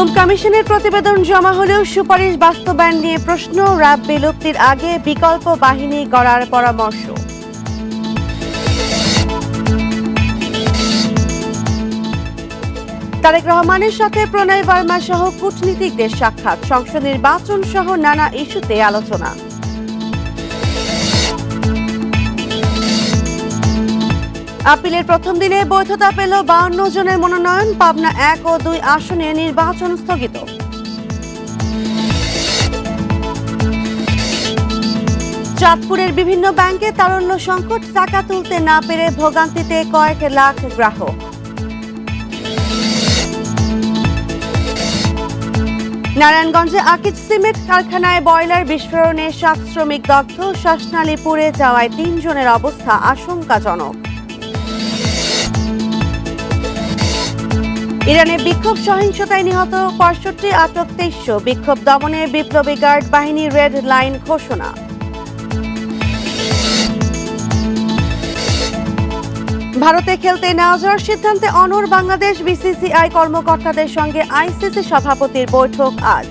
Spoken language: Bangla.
গুম কমিশনের প্রতিবেদন জমা হলেও সুপারিশ বাস্তবায়ন নিয়ে প্রশ্ন। র্যাব বিলুপ্তির আগে বিকল্প বাহিনী গড়ার পরামর্শ। তারেক রহমানের সাথে প্রণয় ভার্মা সহ কূটনীতিকদের সাক্ষাৎ। সংসদ নির্বাচন সহ নানা ইস্যুতে আলোচনা। আপিলের প্রথম দিনে বৈধতা পেল 52 জনের মনোনয়ন। পাবনা 1 ও 2 আসনে নির্বাচন স্থগিত। চাঁদপুরের বিভিন্ন ব্যাংকে তারল্য সংকট, টাকা তুলতে না পেরে ভোগান্তিতে কয়েক লাখ গ্রাহক। নারায়ণগঞ্জে আকিজ সিমেন্ট কারখানায় বয়লার বিস্ফোরণে 7 শ্রমিক দগ্ধ। শ্বাসনালী পুড়ে যাওয়ায় 3 জনের অবস্থা আশঙ্কাজনক। ইরানে বিক্ষোভ সহিংসতায় নিহত 65, আটক 2300। বিক্ষোভ দমনে বিপ্লবী গার্ড বাহিনী রেড লাইন ঘোষণা। ভারতে খেলতে না যাওয়ার সিদ্ধান্তে অনড় বাংলাদেশ। বিসিসিআই কর্মকর্তাদের সঙ্গে আইসিসি সভাপতির বৈঠক আজ।